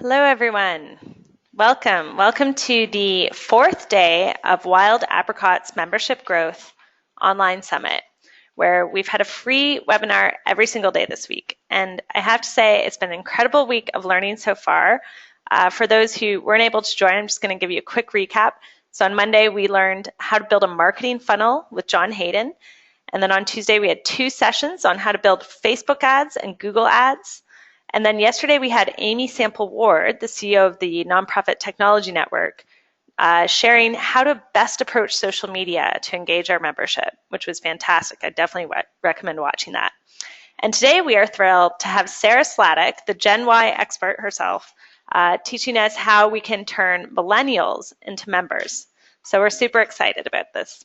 Hello, everyone. Welcome. Welcome to the fourth day of Wild Apricot's Membership Growth Online Summit, where we've had a free webinar every single day this week. And I have to say, it's been an incredible week of learning so far. For those who weren't able to join, I'm just going to give you a quick recap. So on Monday, we learned how to build a marketing funnel with John Hayden. And then on Tuesday, we had 2 sessions on how to build Facebook ads and Google ads. And then yesterday we had Amy Sample Ward, the CEO of the Nonprofit Technology Network, sharing how to best approach social media to engage our membership, which was fantastic. I definitely recommend watching that. And today we are thrilled to have Sarah Sladek, the Gen Y expert herself, teaching us how we can turn millennials into members. So we're super excited about this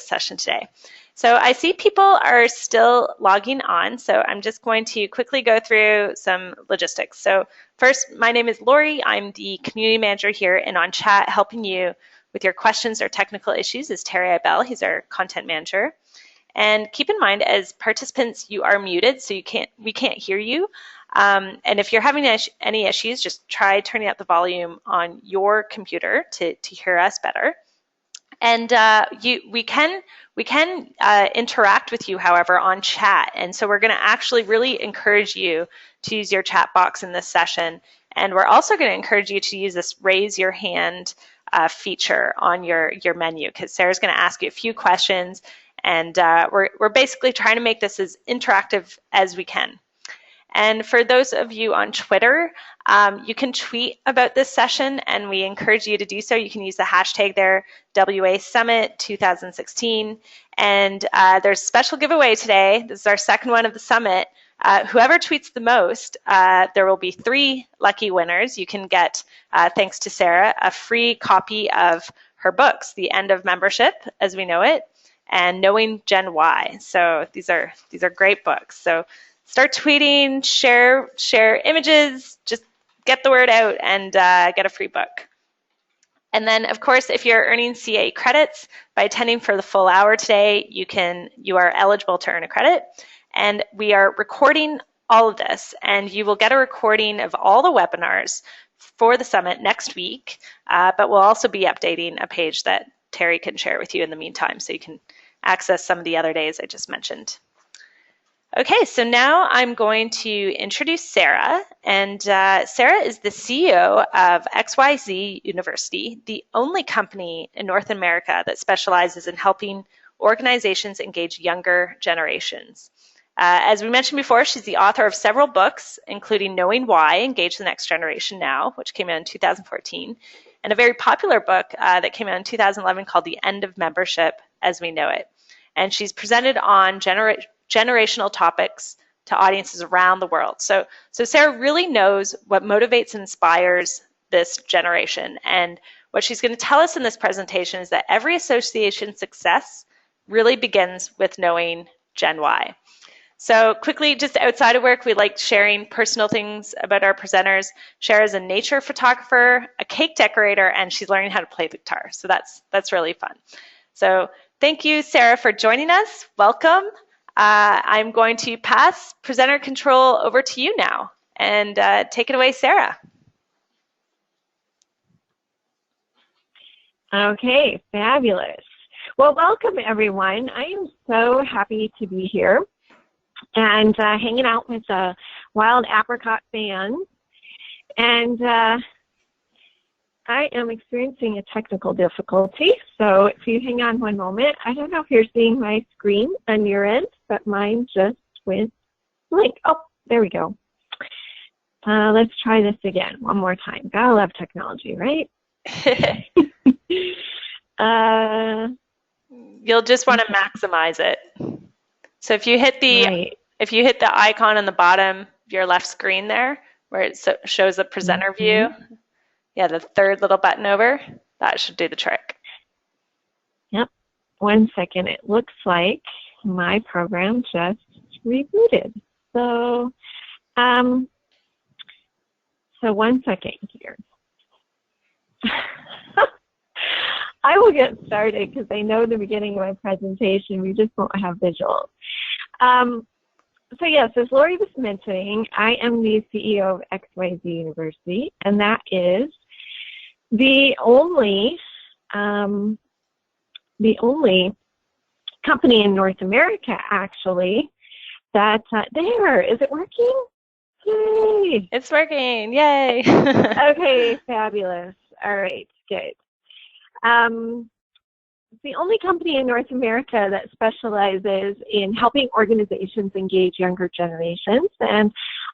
session today. So I see people are still logging on, so I'm just going to quickly go through some logistics. So first, my name is Lori. I'm the community manager here, and on chat helping you with your questions or technical issues is Terry Ibell. He's our content manager. And keep in mind, as participants, you are muted, so we can't hear you. And if you're having any issues, just try turning up the volume on your computer to hear us better. And we can interact with you, however, on chat. And so we're going to actually really encourage you to use your chat box in this session. And we're also going to encourage you to use this raise your hand feature on your menu, because Sarah's going to ask you a few questions. And we're basically trying to make this as interactive as we can. And for those of you on Twitter, you can tweet about this session, and we encourage you to do so. You can use the hashtag there, WA Summit 2016. And there's a special giveaway today. This is our second one of the summit. Whoever tweets the most, there will be 3 lucky winners. You can get, thanks to Sarah, a free copy of her books, The End of Membership, as we know it, and Knowing Gen Y. So these are great books. So start tweeting, share images, just get the word out and get a free book. And then, of course, if you're earning CA credits by attending for the full hour today, you are eligible to earn a credit. And we are recording all of this, and you will get a recording of all the webinars for the summit next week, but we'll also be updating a page that Terry can share with you in the meantime, so you can access some of the other days I just mentioned. Okay, so now I'm going to introduce Sarah, and Sarah is the CEO of XYZ University, the only company in North America that specializes in helping organizations engage younger generations. As we mentioned before, she's the author of several books, including Knowing Why, Engage the Next Generation Now, which came out in 2014, and a very popular book that came out in 2011 called The End of Membership as We Know It. And she's presented on generational topics to audiences around the world. So Sarah really knows what motivates and inspires this generation. And what she's going to tell us in this presentation is that every association's success really begins with knowing Gen Y. So quickly, just outside of work, we like sharing personal things about our presenters. Sarah's a nature photographer, a cake decorator, and she's learning how to play the guitar. So that's really fun. So thank you, Sarah, for joining us. Welcome. I'm going to pass presenter control over to you now, and take it away, Sarah. Okay, fabulous. Well, welcome everyone. I am so happy to be here and hanging out with the Wild Apricot fans. And I am experiencing a technical difficulty, so if you hang on one moment, I don't know if you're seeing my screen on your end, but mine just went blank. Oh, there we go. Let's try this again one more time. Gotta love technology, right? You'll just want to maximize it. So if you hit the icon on the bottom of your left screen there, where it shows the presenter view, yeah, the third little button over, that should do the trick. Yep. 1 second. It looks like my program just rebooted. So, so 1 second here. I will get started because I know the beginning of my presentation, we just won't have visuals. So yes, as Lori was mentioning, I am the CEO of XYZ University, and that is the only company in North America, actually, that there. Is it working? Yay! It's working. Yay! Okay, fabulous. All right, good. It's the only company in North America that specializes in helping organizations engage younger generations. And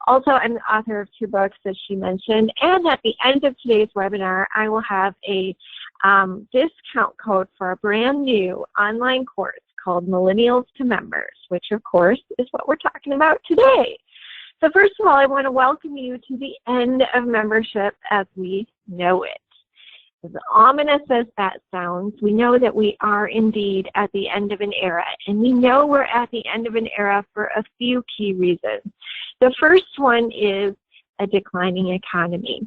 also, I'm the author of 2 books, as she mentioned. And at the end of today's webinar, I will have a discount code for a brand new online course called Millennials to Members, which, of course, is what we're talking about today. So first of all, I want to welcome you to the end of membership as we know it. As ominous as that sounds, we know that we are indeed at the end of an era, and we know we're at the end of an era for a few key reasons. The first one is a declining economy.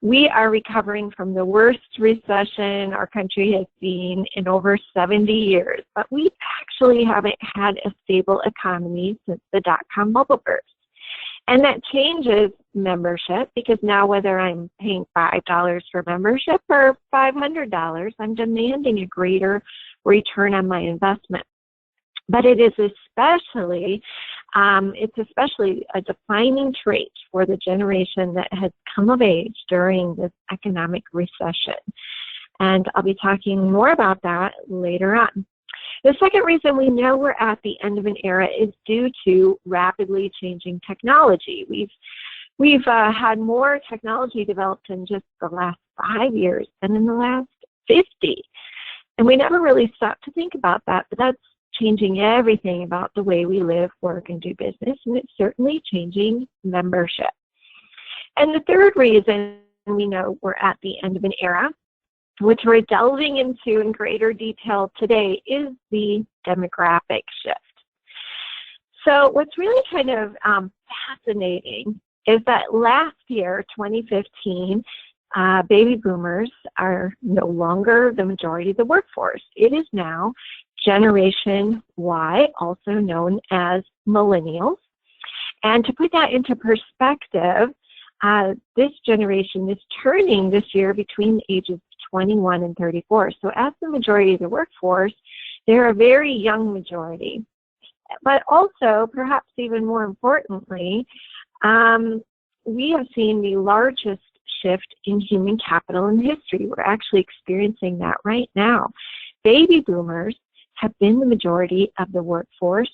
We are recovering from the worst recession our country has seen in over 70 years, but we actually haven't had a stable economy since the dot-com bubble burst. And that changes membership, because now whether I'm paying $5 for membership or $500, I'm demanding a greater return on my investment. But it is especially a defining trait for the generation that has come of age during this economic recession. And I'll be talking more about that later on. The second reason we know we're at the end of an era is due to rapidly changing technology. We've had more technology developed in just the last 5 years than in the last 50. And we never really stopped to think about that, but that's changing everything about the way we live, work, and do business, and it's certainly changing membership. And the third reason we know we're at the end of an era, which we're delving into in greater detail today, is the demographic shift. So what's really kind of fascinating is that last year, 2015, baby boomers are no longer the majority of the workforce. It is now Generation Y, also known as Millennials. And to put that into perspective, this generation is turning this year between the ages 21 and 34. So as the majority of the workforce, they're a very young majority. But also, perhaps even more importantly, we have seen the largest shift in human capital in history. We're actually experiencing that right now. Baby boomers have been the majority of the workforce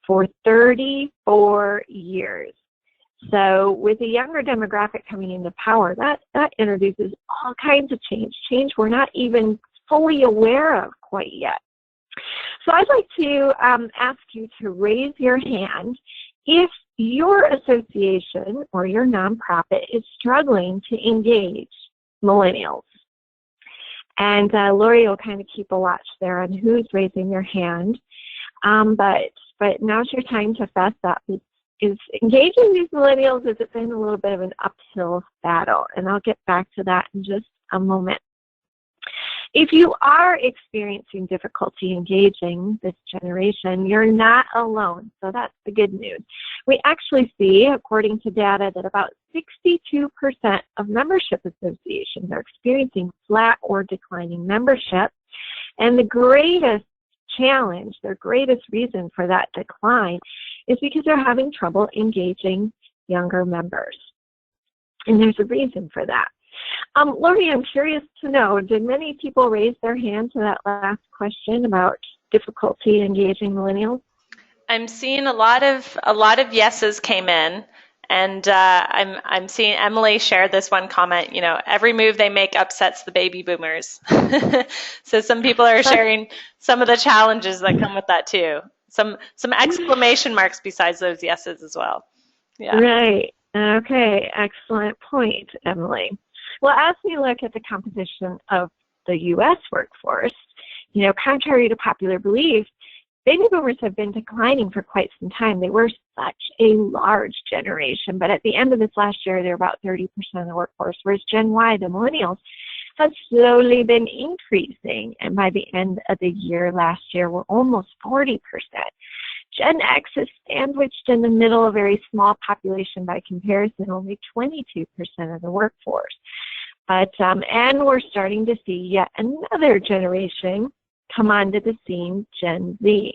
for 34 years. So with the younger demographic coming into power, that introduces all kinds of change we're not even fully aware of quite yet. So I'd like to ask you to raise your hand if your association or your nonprofit is struggling to engage millennials. And Lori will kind of keep a watch there on who's raising their hand. But now's your time to fess up. Is engaging these millennials, has it been a little bit of an uphill battle? And I'll get back to that in just a moment. If you are experiencing difficulty engaging this generation, you're not alone. So that's the good news. We actually see, according to data, that about 62% of membership associations are experiencing flat or declining membership. And the greatest challenge, their greatest reason for that decline is because they're having trouble engaging younger members. And there's a reason for that. Lori, I'm curious to know, did many people raise their hand to that last question about difficulty engaging millennials? I'm seeing a lot of yeses came in, and I'm seeing Emily share this one comment. You know, every move they make upsets the baby boomers. So some people are sharing some of the challenges that come with that too. Some exclamation marks besides those yeses as well. Yeah. Right. Okay. Excellent point, Emily. Well, as we look at the composition of the U.S. workforce, you know, contrary to popular belief, baby boomers have been declining for quite some time. They were such a large generation, but at the end of this last year, they're about 30% of the workforce, whereas Gen Y, the millennials, have slowly been increasing, and by the end of the year last year, we're almost 40%. Gen X is sandwiched in the middle, a very small population by comparison, only 22% of the workforce. But, and we're starting to see yet another generation come onto the scene, Gen Z.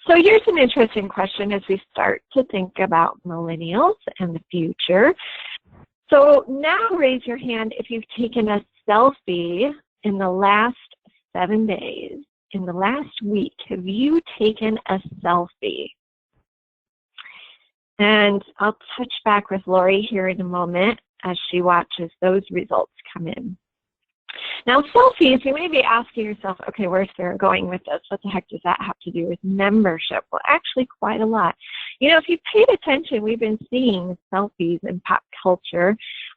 So here's an interesting question as we start to think about millennials and the future. So now raise your hand if you've taken a selfie in the last 7 days. In the last week, have you taken a selfie? And I'll touch back with Lori here in a moment as she watches those results come in. Now, selfies, you may be asking yourself, okay, where's Sarah going with this? What the heck does that have to do with membership? Well, actually, quite a lot. You know, if you've paid attention, we've been seeing selfies in pop culture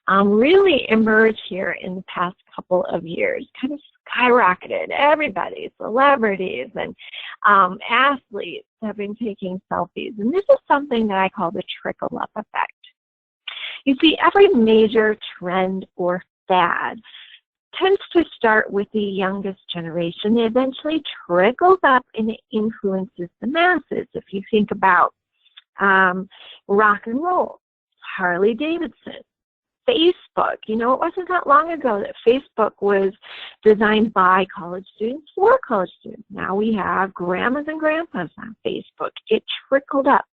really emerge here in the past couple of years, kind of skyrocketed. Everybody, celebrities and athletes have been taking selfies. And this is something that I call the trickle-up effect. You see, every major trend or fad tends to start with the youngest generation. It eventually trickles up and it influences the masses. If you think about rock and roll, Harley Davidson, Facebook. You know, it wasn't that long ago that Facebook was designed by college students for college students. Now we have grandmas and grandpas on Facebook. It trickled up.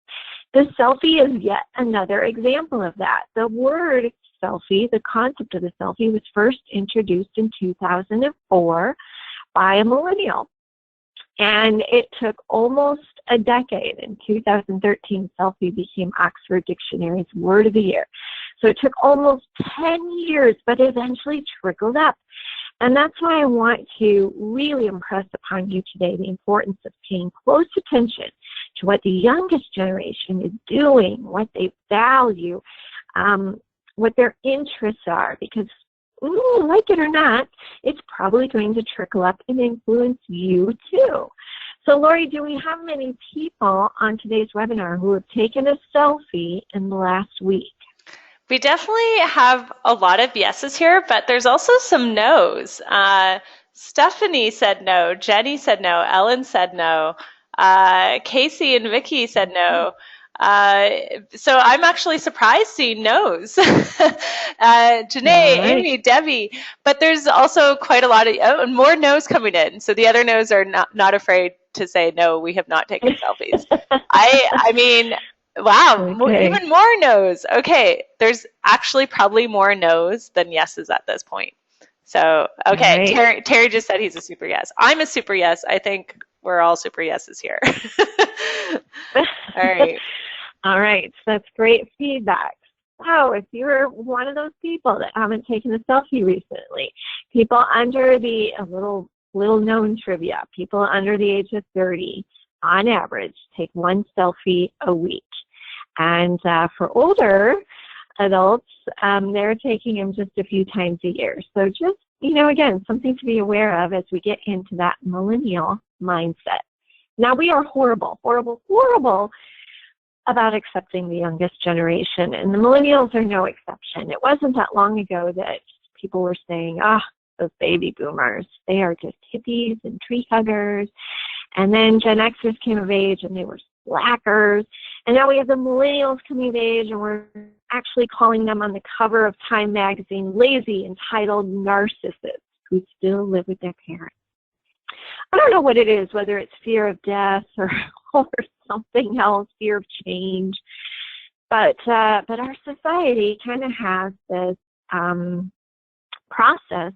The selfie is yet another example of that. The word selfie, the concept of the selfie, was first introduced in 2004 by a millennial. And it took almost a decade. In 2013, selfie became Oxford Dictionary's word of the year. So it took almost 10 years, but eventually trickled up. And that's why I want to really impress upon you today the importance of paying close attention to what the youngest generation is doing, what they value, what their interests are, because like it or not, it's probably going to trickle up and influence you too. So Lori, do we have many people on today's webinar who have taken a selfie in the last week? We definitely have a lot of yeses here, but there's also some no's. Stephanie said no, Jenny said no, Ellen said no, Casey and Vicky said no. So I'm actually surprised seeing no's. Janae, Right. Amy, Debbie, but there's also quite a lot of more no's coming in. So the other no's are not afraid to say, no, we have not taken selfies. I mean, wow, Okay. even more no's. Okay, there's actually probably more no's than yeses at this point. So, okay, Right. Terry just said he's a super yes. I'm a super yes. I think we're all super yeses here. All right. All right, so that's great feedback. So if you're one of those people that haven't taken a selfie recently, people under the, a little known trivia, people under the age of 30, on average, take one selfie a week. And for older adults, they're taking them just a few times a year. So just, you know, again, something to be aware of as we get into that millennial mindset. Now, we are horrible about accepting the youngest generation, and the millennials are no exception. It wasn't that long ago that people were saying, those baby boomers, they are just hippies and tree huggers. And then Gen Xers came of age and they were slackers. And now we have the millennials coming of age and we're actually calling them on the cover of Time magazine lazy, entitled narcissists who still live with their parents. I don't know what it is, whether it's fear of death or something else, fear of change. But our society kind of has this process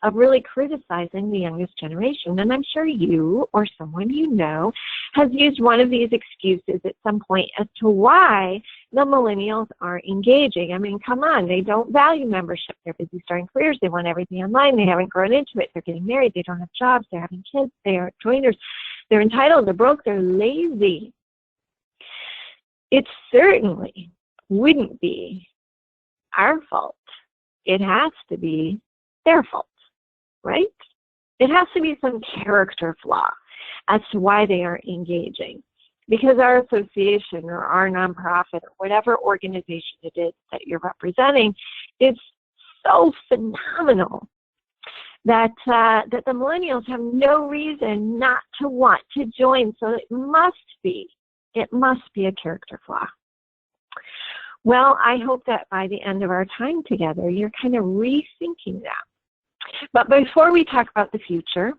of really criticizing the youngest generation. And I'm sure you or someone you know has used one of these excuses at some point as to why the millennials aren't engaging. I mean, come on, they don't value membership. They're busy starting careers. They want everything online. They haven't grown into it. They're getting married. They don't have jobs. They're having kids. They are joiners. They're entitled. They're broke. They're lazy. It certainly wouldn't be our fault. It has to be their fault, right? It has to be some character flaw as to why they aren't engaging. Because our association or our nonprofit or whatever organization it is that you're representing is so phenomenal that the millennials have no reason not to want to join. So it must be It must be a character flaw. Well, I hope that by the end of our time together, you're kind of rethinking that. But before we talk about the future,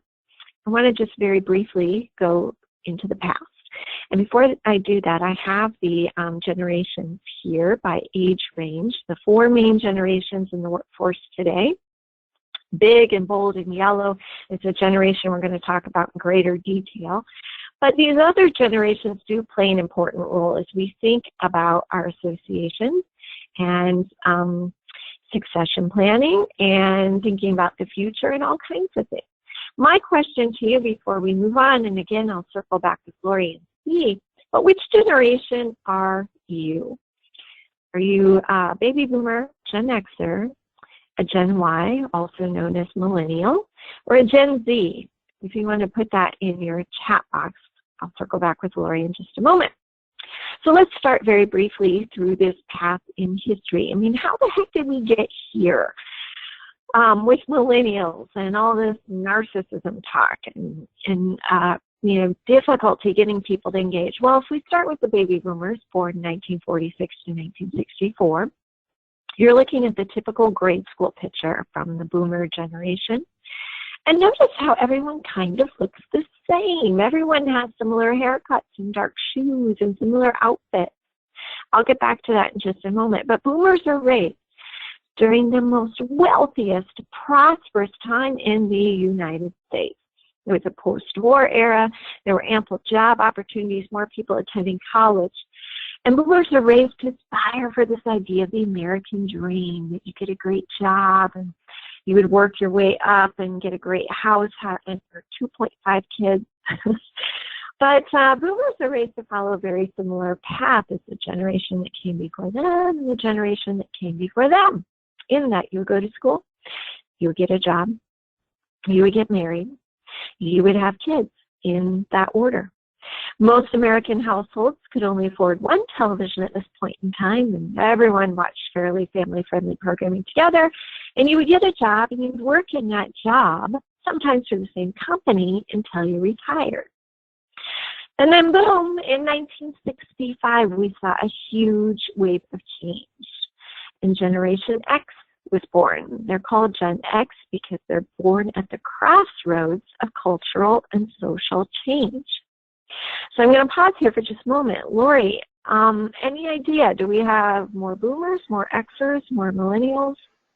I want to just very briefly go into the past. And before I do that, I have the generations here by age range, the 4 main generations in the workforce today. Big and bold and yellow is a generation we're going to talk about in greater detail. But these other generations do play an important role as we think about our associations and succession planning and thinking about the future and all kinds of things. My question to you before we move on, and again, I'll circle back to Lori and see, but which generation are you? Are you a baby boomer, Gen Xer, a Gen Y, also known as Millennial, or a Gen Z? If you want to put that in your chat box, I'll circle back with Lori in just a moment. So let's start very briefly through this path in history. I mean, how the heck did we get here with millennials and all this narcissism talk and difficulty getting people to engage? Well, if we start with the baby boomers born in 1946 to 1964, you're looking at the typical grade school picture from the boomer generation. And notice how everyone kind of looks the same. Everyone has similar haircuts and dark shoes and similar outfits. I'll get back to that in just a moment. But boomers are raised during the most wealthiest, prosperous time in the United States. It was a post-war era. There were ample job opportunities, more people attending college. And boomers are raised to aspire for this idea of the American dream, that you get a great job and you would work your way up and get a great house and for 2.5 kids. But boomers are raised to follow a very similar path as the generation that came before them and the generation that came before them, in that you would go to school, you would get a job, you would get married, you would have kids in that order. Most American households could only afford one television at this point in time, and everyone watched fairly family-friendly programming together. And you would get a job, and you would work in that job, sometimes for the same company, until you retired. And then, boom, in 1965, we saw a huge wave of change. And Generation X was born. They're called Gen X because they're born at the crossroads of cultural and social change. So I'm going to pause here for just a moment. Lori, any idea? Do we have more boomers, more Xers, more millennials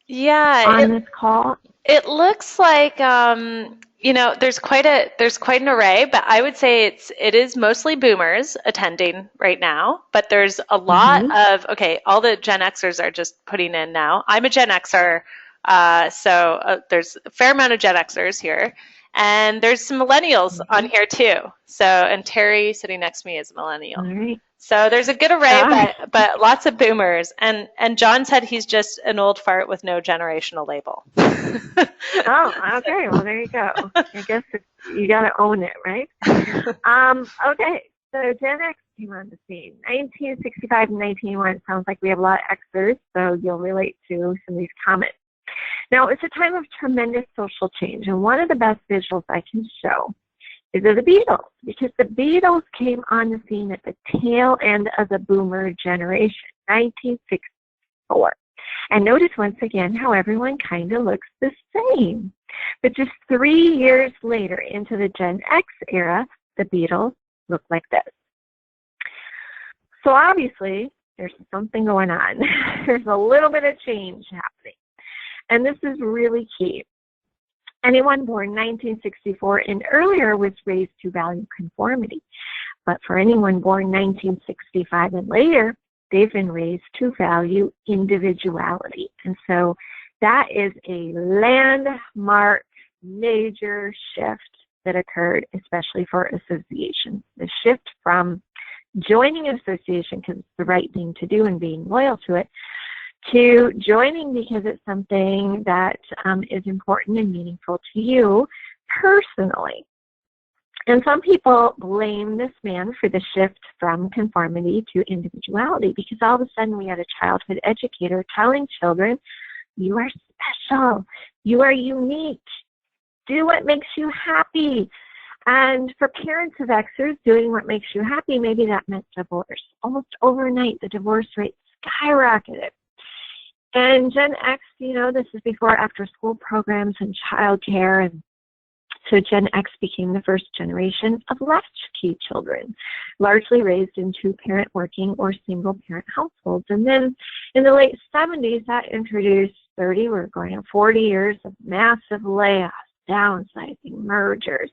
on this call? It looks like there's quite an array, but I would say it is mostly boomers attending right now. But there's a lot of all the Gen Xers are just putting in now. I'm a Gen Xer, so there's a fair amount of Gen Xers here. And there's some millennials on here too. So, and Terry sitting next to me is a millennial. All right. So there's a good array, but lots of boomers. And John said he's just an old fart with no generational label. Oh, okay. Well, there you go. I guess you got to own it, right? Okay. So Gen X came on the scene. 1965 and 1981. Sounds like we have a lot of Xers, so you'll relate to some of these comments. Now, it's a time of tremendous social change, and one of the best visuals I can show is of the Beatles, because the Beatles came on the scene at the tail end of the boomer generation, 1964. And notice once again how everyone kind of looks the same. But just 3 years later, into the Gen X era, the Beatles look like this. So obviously, there's something going on. There's a little bit of change happening. And this is really key. Anyone born 1964 and earlier was raised to value conformity. But for anyone born 1965 and later, they've been raised to value individuality. And so that is a landmark major shift that occurred, especially for associations. The shift from joining an association because it's the right thing to do and being loyal to it, to joining because it's something that is important and meaningful to you personally. And some people blame this man for the shift from conformity to individuality, because all of a sudden we had a childhood educator telling children, you are special, you are unique, do what makes you happy. And for parents of Xers doing what makes you happy, maybe that meant divorce. Almost overnight, the divorce rate skyrocketed. And Gen X, this is before after-school programs and childcare, and so Gen X became the first generation of latchkey children, largely raised in two-parent working or single-parent households. And then in the late 70s, that introduced 40 years of massive layoffs, downsizing, mergers.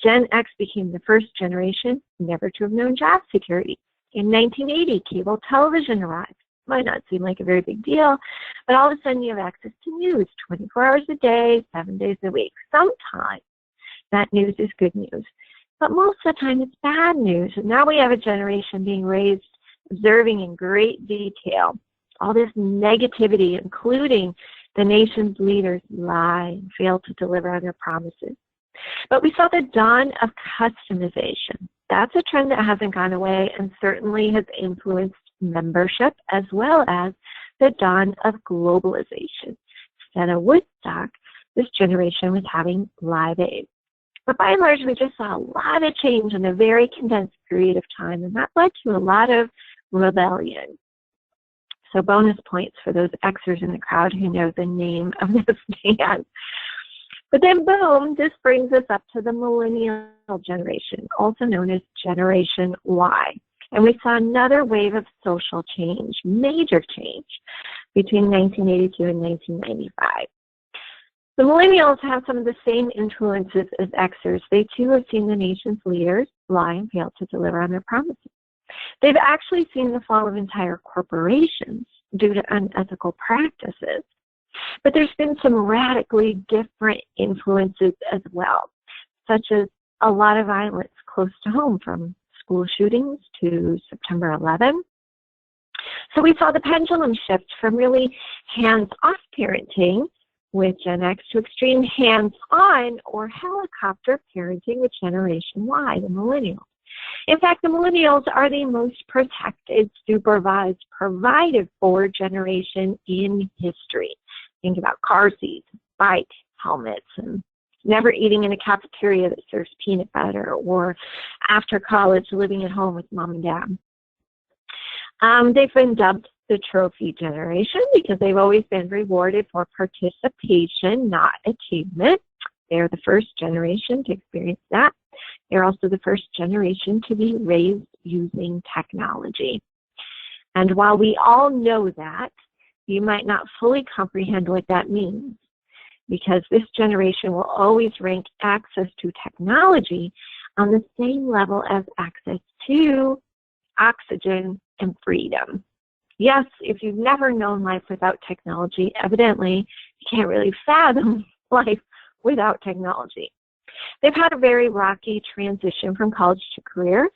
Gen X became the first generation never to have known job security. In 1980, cable television arrived. Might not seem like a very big deal, but all of a sudden you have access to news 24 hours a day, 7 days a week. Sometimes that news is good news, but most of the time it's bad news. And now we have a generation being raised observing in great detail all this negativity, including the nation's leaders lie and fail to deliver on their promises. But we saw the dawn of customization. That's a trend that hasn't gone away and certainly has influenced membership, as well as the dawn of globalization. Instead of Woodstock, this generation was having Live Aid. But by and large, we just saw a lot of change in a very condensed period of time, and that led to a lot of rebellion. So bonus points for those Xers in the crowd who know the name of this band. But then boom, this brings us up to the millennial generation, also known as Generation Y. And we saw another wave of social change, major change, between 1982 and 1995. The millennials have some of the same influences as Xers. They too have seen the nation's leaders lie and fail to deliver on their promises. They've actually seen the fall of entire corporations due to unethical practices. But there's been some radically different influences as well, such as a lot of violence close to home, from school shootings to September 11. So we saw the pendulum shift from really hands-off parenting with Gen X to extreme hands-on or helicopter parenting with Generation Y, the millennials. In fact, the millennials are the most protected, supervised, provided for generation in history. Think about car seats, bike helmets, and never eating in a cafeteria that serves peanut butter, or after college living at home with mom and dad. They've been dubbed the trophy generation because they've always been rewarded for participation, not achievement. They're the first generation to experience that. They're also the first generation to be raised using technology. And while we all know that, you might not fully comprehend what that means, because this generation will always rank access to technology on the same level as access to oxygen and freedom. Yes, if you've never known life without technology, evidently you can't really fathom life without technology. They've had a very rocky transition from college to career,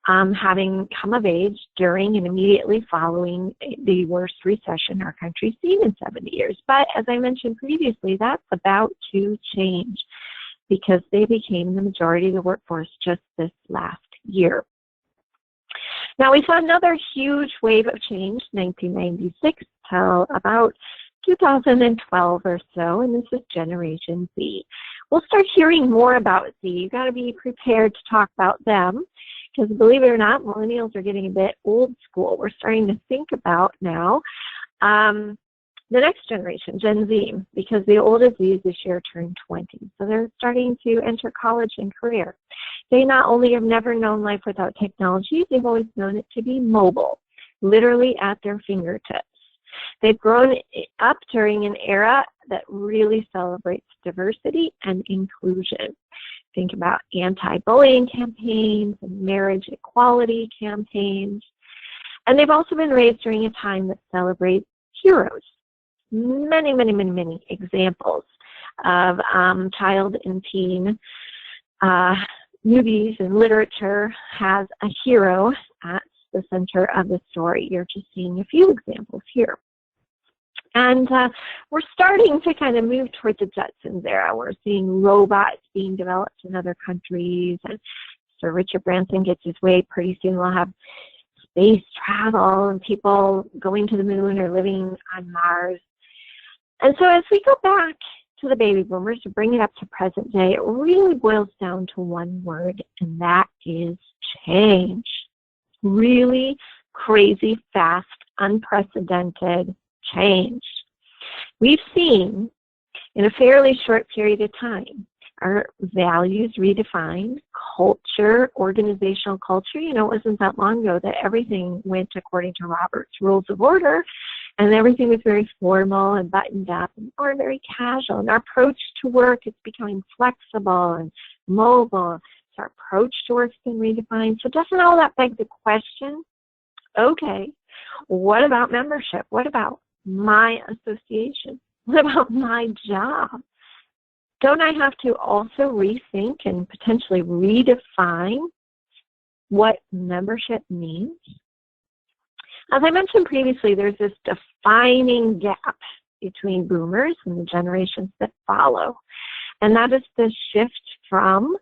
having come of age during and immediately following the worst recession our country's seen in 70 years. But as I mentioned previously, that's about to change because they became the majority of the workforce just this last year. Now, we saw another huge wave of change, 1996 till about 2012 or so, and this is Generation Z. We'll start hearing more about Z. You've got to be prepared to talk about them, because believe it or not, millennials are getting a bit old school. We're starting to think about now the next generation, Gen Z, because the oldest Zs this year turned 20. So they're starting to enter college and career. They not only have never known life without technology, they've always known it to be mobile, literally at their fingertips. They've grown up during an era that really celebrates diversity and inclusion. Think about anti-bullying campaigns and marriage equality campaigns. And they've also been raised during a time that celebrates heroes. Many, many, many, many examples of child and teen movies and literature has a hero at the center of the story. You're just seeing a few examples here. And we're starting to kind of move towards the Jetsons era. We're seeing robots being developed in other countries. And Sir Richard Branson gets his way. Pretty soon we'll have space travel and people going to the moon or living on Mars. And so as we go back to the baby boomers, to bring it up to present day, it really boils down to one word, and that is change. Really crazy, fast, unprecedented change. We've seen in a fairly short period of time our values redefined, culture, organizational culture. You know, it wasn't that long ago that everything went according to Robert's Rules of Order, and everything was very formal and buttoned up, and or very casual. And our approach to work is becoming flexible and mobile. So our approach to work's been redefined. So doesn't all that beg the question, okay, what about membership? What about my association? What about my job? Don't I have to also rethink and potentially redefine what membership means? As I mentioned previously, there's this defining gap between boomers and the generations that follow, and that is the shift from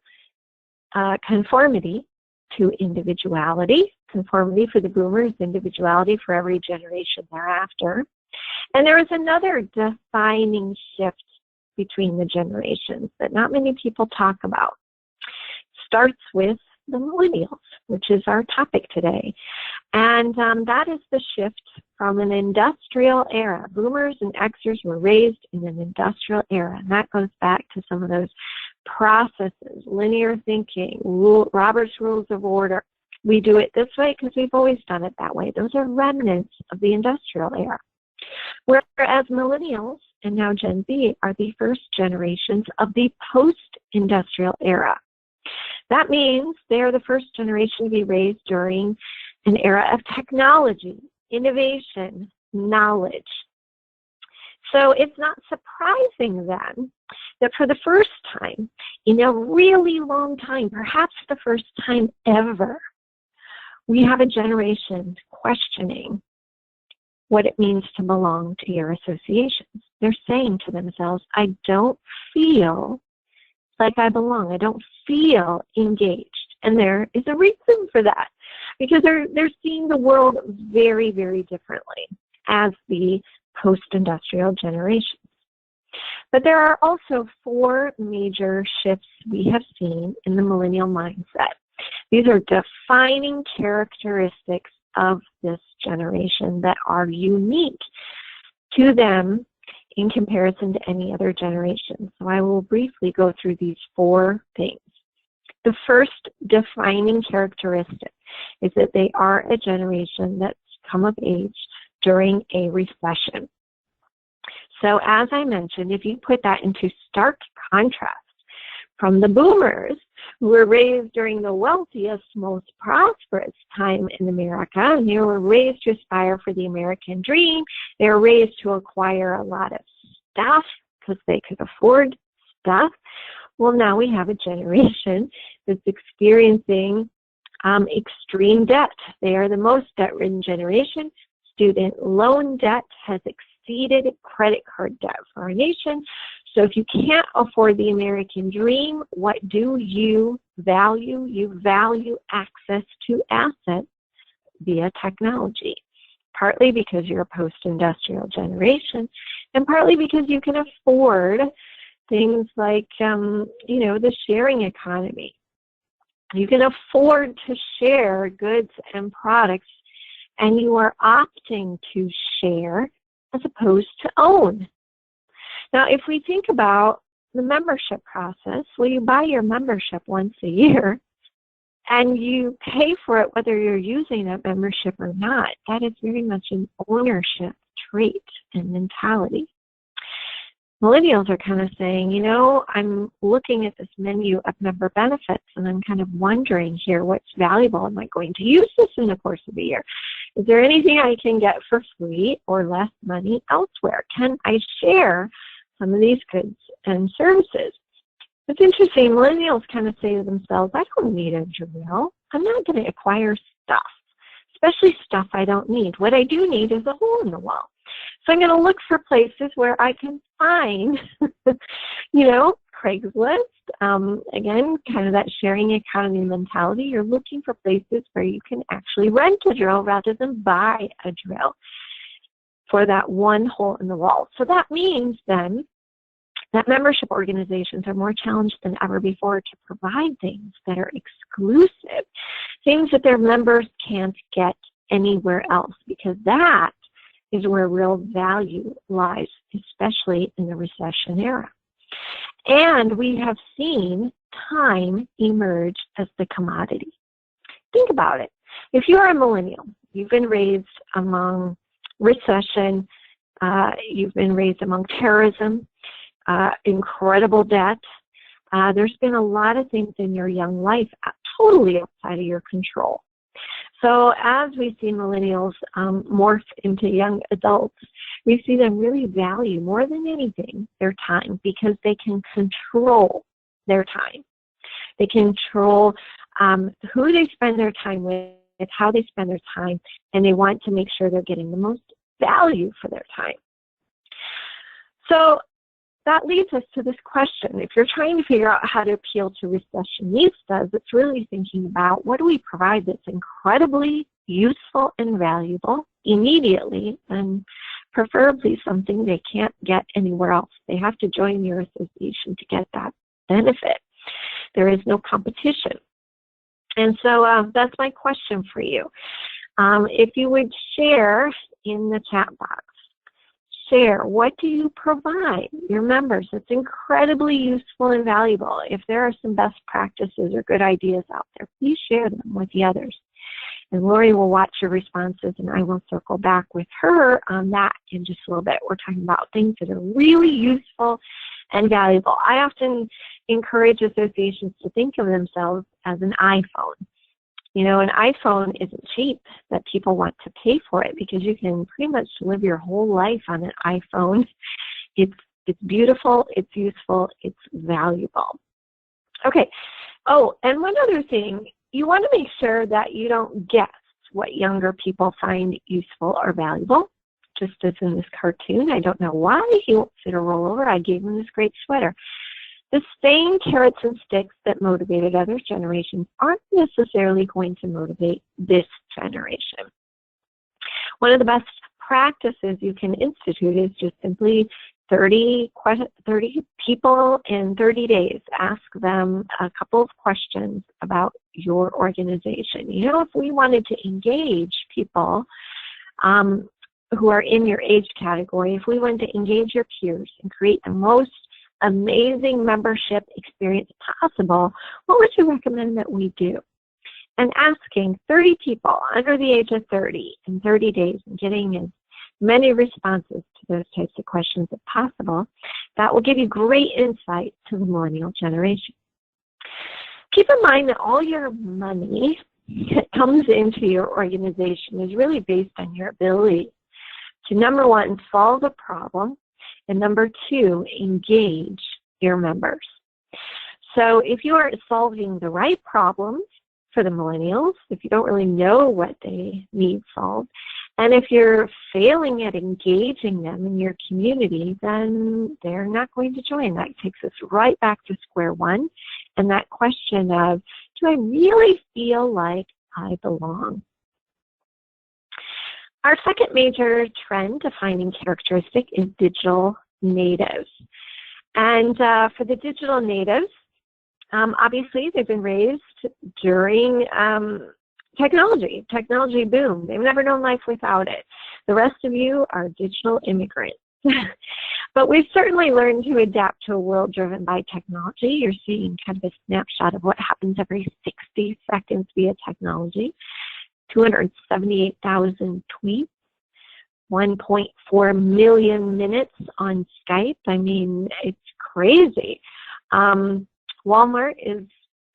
conformity to individuality. Conformity for the boomers, individuality for every generation thereafter. And there is another defining shift between the generations that not many people talk about. Starts with the millennials, which is our topic today. And that is the shift from an industrial era. Boomers and Xers were raised in an industrial era, and that goes back to some of those processes, linear thinking, Robert's Rules of Order. We do it this way because we've always done it that way. Those are remnants of the industrial era. Whereas millennials and now Gen Z are the first generations of the post-industrial era. That means they are the first generation to be raised during an era of technology, innovation, knowledge. So it's not surprising then that for the first time in a really long time, perhaps the first time ever, we have a generation questioning what it means to belong to your associations. They're saying to themselves, I don't feel like I belong. I don't feel engaged. And there is a reason for that, because they're seeing the world very, very differently as the post-industrial generations. But there are also 4 major shifts we have seen in the millennial mindset. These are defining characteristics of this generation that are unique to them in comparison to any other generation. So I will briefly go through these 4 things. The first defining characteristic is that they are a generation that's come of age during a recession. So as I mentioned, if you put that into stark contrast from the boomers, who were raised during the wealthiest, most prosperous time in America, and they were raised to aspire for the American dream. They were raised to acquire a lot of stuff because they could afford stuff. Well, now we have a generation that's experiencing extreme debt. They are the most debt-ridden generation. Student loan debt has exceeded credit card debt for our nation. So if you can't afford the American dream, what do you value? You value access to assets via technology, partly because you're a post-industrial generation, and partly because you can afford things like, the sharing economy. You can afford to share goods and products, and you are opting to share as opposed to own. Now, if we think about the membership process, well, you buy your membership once a year, and you pay for it whether you're using that membership or not. That is very much an ownership trait and mentality. Millennials are kind of saying, I'm looking at this menu of member benefits, and I'm kind of wondering here what's valuable. Am I going to use this in the course of the year? Is there anything I can get for free or less money elsewhere? Can I share some of these goods and services? It's interesting, millennials kind of say to themselves, I don't need a drill. I'm not going to acquire stuff, especially stuff I don't need. What I do need is a hole in the wall. So I'm going to look for places where I can find, Craigslist. Again, kind of that sharing economy mentality. You're looking for places where you can actually rent a drill rather than buy a drill for that one hole in the wall. So that means then that membership organizations are more challenged than ever before to provide things that are exclusive, things that their members can't get anywhere else, because that is where real value lies, especially in the recession era. And we have seen time emerge as the commodity. Think about it. If you are a millennial, you've been raised among recession, you've been raised among terrorism, incredible debt. There's been a lot of things in your young life totally outside of your control. So as we see millennials morph into young adults, we see them really value more than anything their time, because they can control their time. They control who they spend their time with, how they spend their time, and they want to make sure they're getting the most value for their time. So that leads us to this question. If you're trying to figure out how to appeal to recessionistas, it's really thinking about, what do we provide that's incredibly useful and valuable immediately, and preferably something they can't get anywhere else. They have to join your association to get that benefit. There is no competition. And so that's my question for you. If you would share in the chat box, share, what do you provide your members that's incredibly useful and valuable? If there are some best practices or good ideas out there, please share them with the others. And Lori will watch your responses, and I will circle back with her on that in just a little bit. We're talking about things that are really useful and valuable. I often encourage associations to think of themselves as an iPhone. You know, an iPhone isn't cheap, that people want to pay for it, because you can pretty much live your whole life on an iPhone. It's beautiful, it's useful, it's valuable. Okay. Oh, and one other thing, you want to make sure that you don't guess what younger people find useful or valuable. Just as in this cartoon, I don't know why he won't fit a rollover. I gave him this great sweater. The same carrots and sticks that motivated other generations aren't necessarily going to motivate this generation. One of the best practices you can institute is just simply 30 people in 30 days. Ask them a couple of questions about your organization. You know, if we wanted to engage people who are in your age category, if we wanted to engage your peers and create the most amazing membership experience possible, what would you recommend that we do? And asking 30 people under the age of 30 in 30 days and getting as many responses to those types of questions as possible, that will give you great insight to the millennial generation. Keep in mind that all your money that comes into your organization is really based on your ability to, number one, solve a problem, and number two, engage your members. So if you aren't solving the right problems for the millennials, if you don't really know what they need solved, and if you're failing at engaging them in your community, then they're not going to join. That takes us right back to square one, and that question of, do I really feel like I belong? Our second major trend defining characteristic is digital natives. And for the digital natives, obviously they've been raised during technology boom. They've never known life without it. The rest of you are digital immigrants. But we've certainly learned to adapt to a world driven by technology. You're seeing kind of a snapshot of what happens every 60 seconds via technology. 278,000 tweets, 1.4 million minutes on Skype. I mean, it's crazy. Walmart is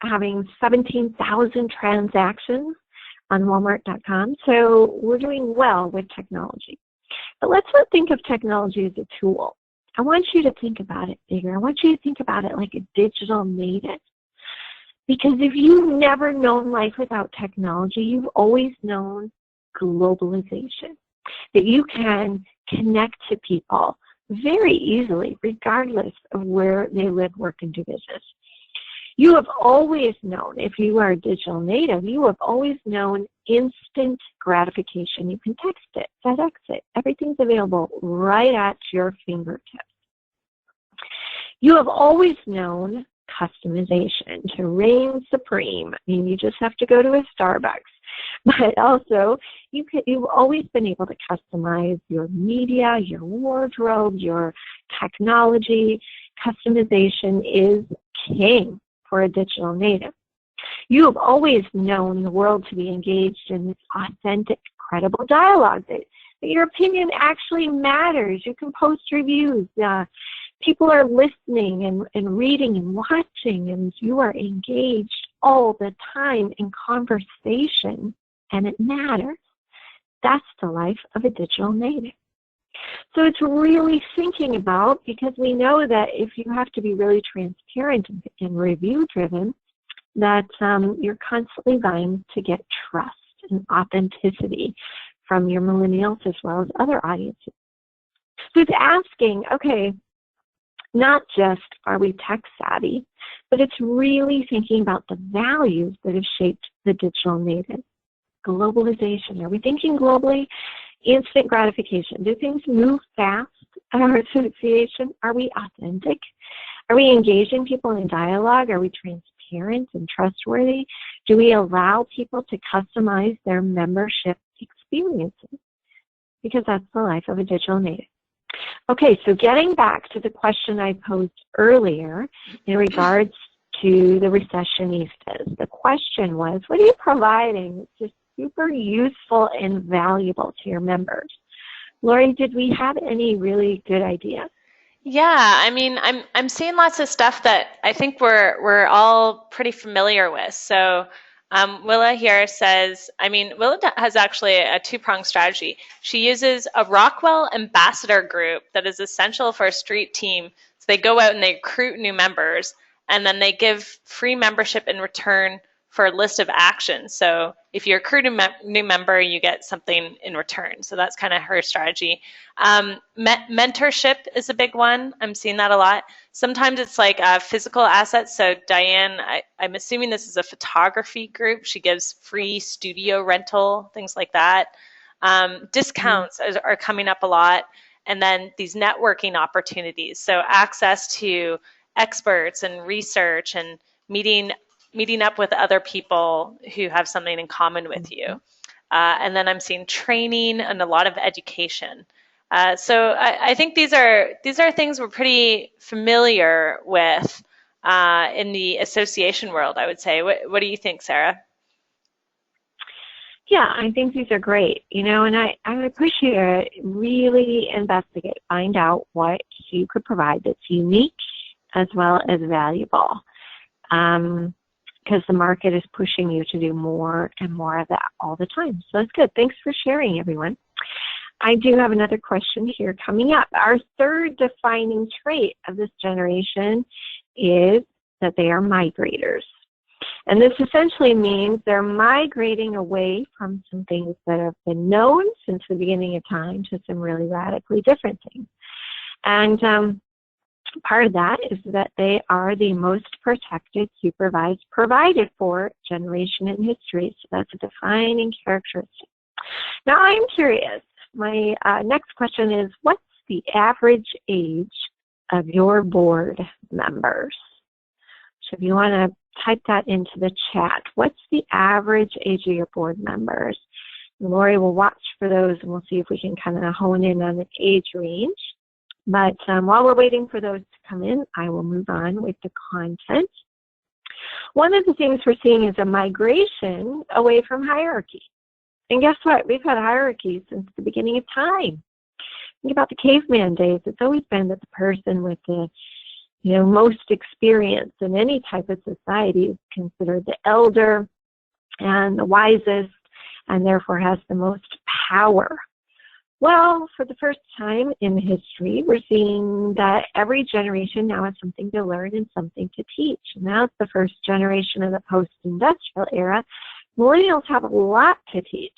having 17,000 transactions on Walmart.com, so we're doing well with technology. But let's not think of technology as a tool. I want you to think about it bigger. I want you to think about it like a digital native. Because if you've never known life without technology, you've always known globalization. That you can connect to people very easily, regardless of where they live, work, and do business. You have always known, if you are a digital native, you have always known instant gratification. You can text it, FedEx it. Everything's available right at your fingertips. You have always known customization to reign supreme. I mean, you just have to go to a Starbucks. But also, you've always been able to customize your media, your wardrobe, your technology. Customization is king for a digital native. You have always known the world to be engaged in this authentic, credible dialogue, that your opinion actually matters. You can post reviews. People are listening and reading and watching, and you are engaged all the time in conversation, and it matters. That's the life of a digital native. So it's really thinking about, because we know that if you have to be really transparent and review-driven, that you're constantly vying to get trust and authenticity from your millennials as well as other audiences. So it's asking, okay, not just are we tech savvy, but it's really thinking about the values that have shaped the digital native. Globalization. Are we thinking globally? Instant gratification. Do things move fast in our association? Are we authentic? Are we engaging people in dialogue? Are we transparent and trustworthy? Do we allow people to customize their membership experiences? Because that's the life of a digital native. Okay, so getting back to the question I posed earlier in regards to the recessionistas, the question was, what are you providing that's just super useful and valuable to your members? Lori, did we have any really good ideas? Yeah, I mean, I'm seeing lots of stuff that I think we're all pretty familiar with. So Willa here says, I mean, Willa has actually a two-pronged strategy. She uses a Rockwell ambassador group that is essential for a street team. So they go out and they recruit new members, and then they give free membership in return for a list of actions. So if you recruit a new member, you get something in return. So that's kind of her strategy. Mentorship is a big one. I'm seeing that a lot. Sometimes it's like physical assets. So Diane, I'm assuming this is a photography group. She gives free studio rental, things like that. Discounts are coming up a lot. And then these networking opportunities. So access to experts and research and meeting up with other people who have something in common with you. And then I'm seeing training and a lot of education. So I think these are things we're pretty familiar with in the association world, I would say. What do you think, Sarah? Yeah, I think these are great, and I would push you to really investigate, find out what you could provide that's unique as well as valuable. Because the market is pushing you to do more and more of that all the time. So that's good. Thanks for sharing, everyone. I do have another question here coming up. Our third defining trait of this generation is that they are migrators. And this essentially means they're migrating away from some things that have been known since the beginning of time to some really radically different things. And part of that is that they are the most protected, supervised, provided for generation in history. So that's a defining characteristic. Now I'm curious. My next question is, what's the average age of your board members? So if you want to type that into the chat, what's the average age of your board members? And Lori will watch for those, and we'll see if we can kind of hone in on the age range. But while we're waiting for those to come in, I will move on with the content. One of the things we're seeing is a migration away from hierarchy. And guess what? We've had hierarchy since the beginning of time. Think about the caveman days. It's always been that the person with the most experience in any type of society is considered the elder and the wisest, and therefore has the most power. Well, for the first time in history, we're seeing that every generation now has something to learn and something to teach. And now it's the first generation of the post-industrial era. Millennials have a lot to teach,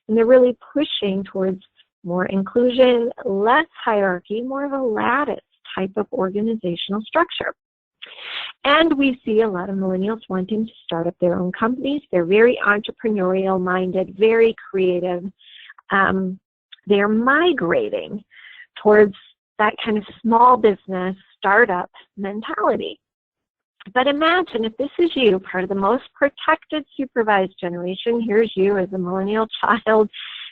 and they're really pushing towards more inclusion, less hierarchy, more of a lattice type of organizational structure. And we see a lot of millennials wanting to start up their own companies. They're very entrepreneurial minded, very creative. They're migrating towards that kind of small business, startup mentality. But imagine if this is you, part of the most protected, supervised generation. Here's you as a millennial child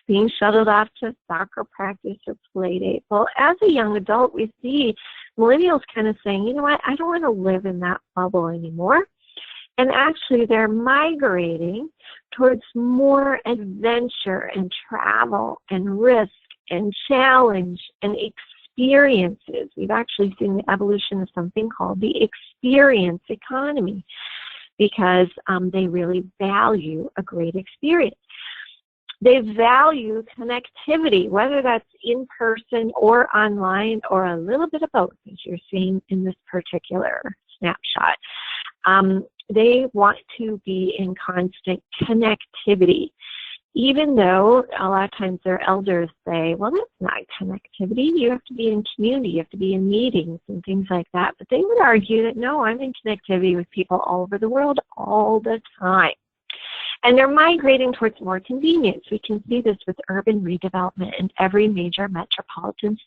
being shuttled off to soccer practice or play date. Well, as a young adult, we see millennials kind of saying, you know what, I don't want to live in that bubble anymore. And actually, they're migrating towards more adventure and travel and risk and challenge and experiences. We've actually seen the evolution of something called the experience economy because they really value a great experience. They value connectivity, whether that's in person or online or a little bit of both, as you're seeing in this particular snapshot. They want to be in constant connectivity, even though a lot of times their elders say, well, that's not connectivity. You have to be in community. You have to be in meetings and things like that. But they would argue that, no, I'm in connectivity with people all over the world all the time. And they're migrating towards more convenience. We can see this with urban redevelopment in every major metropolitan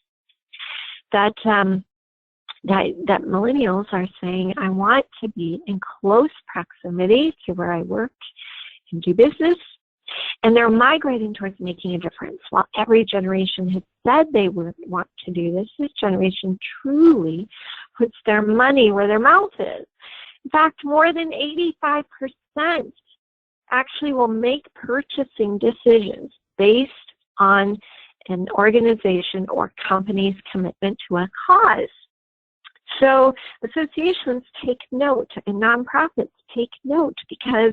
that millennials are saying, I want to be in close proximity to where I work and do business. And they're migrating towards making a difference. While every generation has said they would want to do this, this generation truly puts their money where their mouth is. In fact, more than 85% actually will make purchasing decisions based on an organization or company's commitment to a cause. So associations take note and nonprofits take note because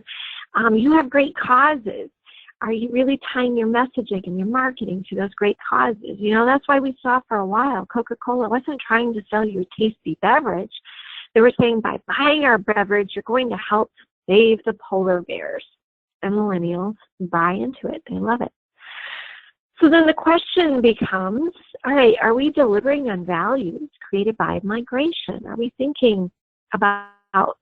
you have great causes. Are you really tying your messaging and your marketing to those great causes? You know, that's why we saw for a while Coca-Cola wasn't trying to sell you a tasty beverage. They were saying by buying our beverage, you're going to help save the polar bears. And millennials buy into it. They love it. So then the question becomes, all right, are we delivering on values created by migration? Are we thinking about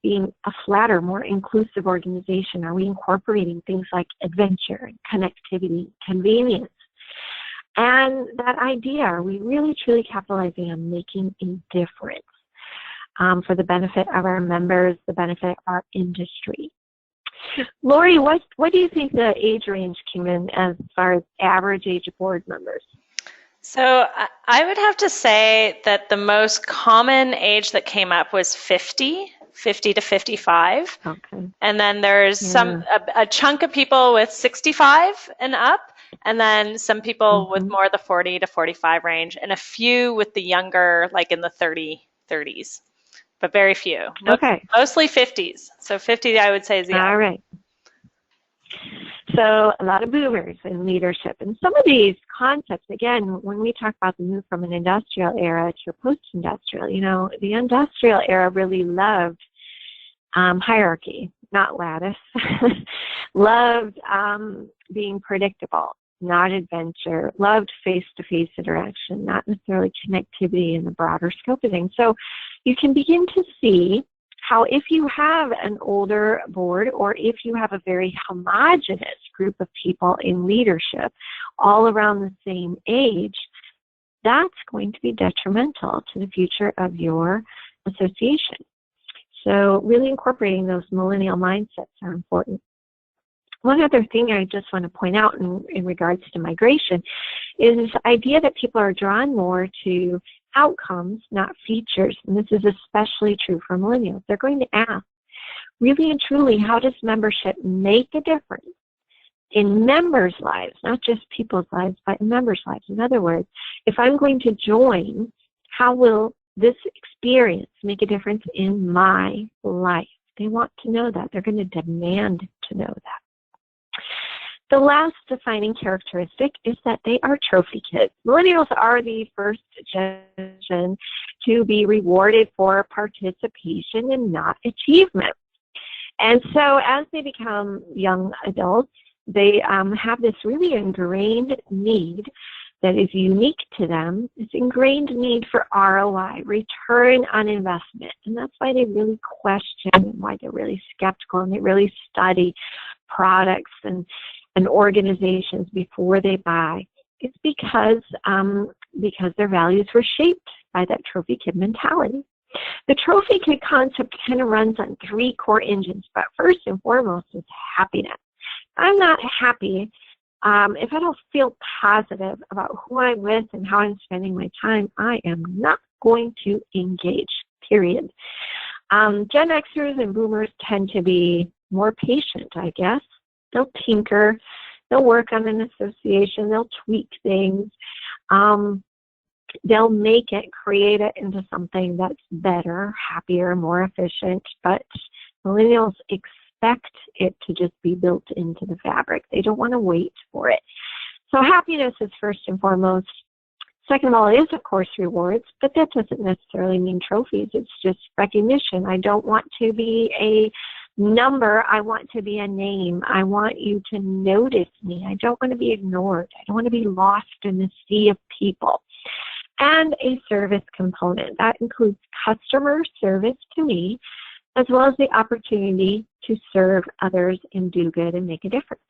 being a flatter, more inclusive organization? Are we incorporating things like adventure, connectivity, convenience? And that idea, are we really truly capitalizing on making a difference for the benefit of our members, the benefit of our industry? Lori, what do you think the age range came in as far as average age of board members? So I would have to say that the most common age that came up was 50 to 55. Okay. And then there's a chunk of people with 65 and up, and then some people with more the 40 to 45 range, and a few with the younger, like in the 30s. But very few. Okay. Mostly 50s. So 50, I would say, is the all right. So a lot of boomers in leadership. And some of these concepts, again, when we talk about the move from an industrial era to a post-industrial, you know, the industrial era really loved hierarchy, not lattice. Loved being predictable, not adventure. Loved face-to-face interaction, not necessarily connectivity in the broader scope of things. So you can begin to see how if you have an older board or if you have a very homogenous group of people in leadership all around the same age, that's going to be detrimental to the future of your association. So really incorporating those millennial mindsets are important. One other thing I just want to point out in regards to migration is this idea that people are drawn more to outcomes, not features. And this is especially true for millennials. They're going to ask, really and truly, how does membership make a difference in members' lives, not just people's lives, but in members' lives? In other words, if I'm going to join, how will this experience make a difference in my life? They want to know that. They're going to demand to know that. The last defining characteristic is that they are trophy kids. Millennials are the first generation to be rewarded for participation and not achievement. And so as they become young adults, they have this really ingrained need that is unique to them. This ingrained need for ROI, return on investment. And that's why they really question and why they're really skeptical and they really study products and organizations before they buy. It's because their values were shaped by that trophy kid mentality. The trophy kit concept kind of runs on 3 core engines, but first and foremost is happiness. I'm not happy if I don't feel positive about who I'm with and how I'm spending my time. I am not going to engage, period. Gen Xers and Boomers tend to be more patient, I guess. They'll tinker. They'll work on an association. They'll tweak things. They'll make it, create it into something that's better, happier, more efficient. But millennials expect it to just be built into the fabric. They don't want to wait for it. So happiness is first and foremost. Second of all, it is, of course, rewards, but that doesn't necessarily mean trophies. It's just recognition. I don't want to be a number. I want to be a name. I want you to notice me. I don't want to be ignored. I don't want to be lost in the sea of people. And a service component. That includes customer service to me, as well as the opportunity to serve others and do good and make a difference.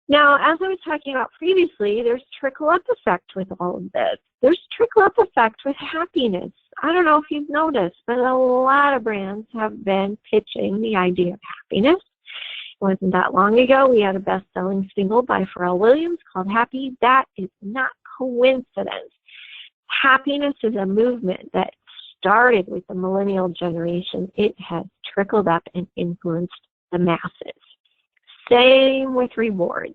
Now, as I was talking about previously, there's trickle-up effect with all of this. There's trickle-up effect with happiness. I don't know if you've noticed, but a lot of brands have been pitching the idea of happiness. It wasn't that long ago. We had a best-selling single by Pharrell Williams called Happy. That is not coincidence. Happiness is a movement that started with the millennial generation. It has trickled up and influenced the masses. Same with rewards.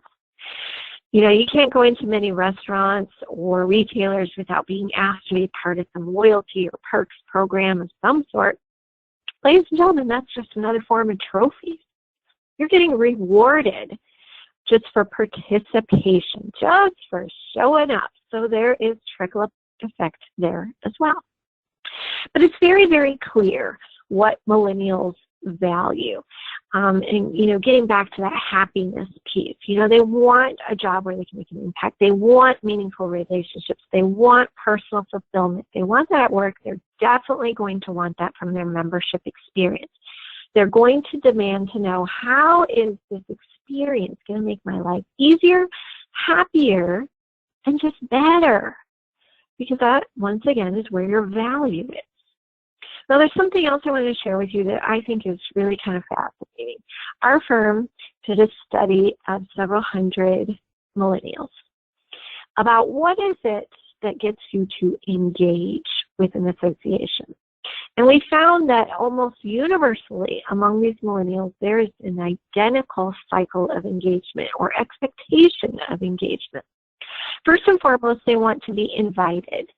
You know, you can't go into many restaurants or retailers without being asked to be part of some loyalty or perks program of some sort. Ladies and gentlemen, that's just another form of trophies. You're getting rewarded just for participation, just for showing up. So there is trickle-up effect there as well. But it's very, very clear what millennials value. And, you know, getting back to that happiness piece, you know, they want a job where they can make an impact. They want meaningful relationships. They want personal fulfillment. They want that at work. They're definitely going to want that from their membership experience. They're going to demand to know, how is this experience going to make my life easier, happier, and just better? Because that, once again, is where your value is. Now, there's something else I want to share with you that I think is really kind of fascinating. Our firm did a study of several hundred millennials about what is it that gets you to engage with an association. And we found that almost universally among these millennials, there is an identical cycle of engagement or expectation of engagement. First and foremost, they want to be invited.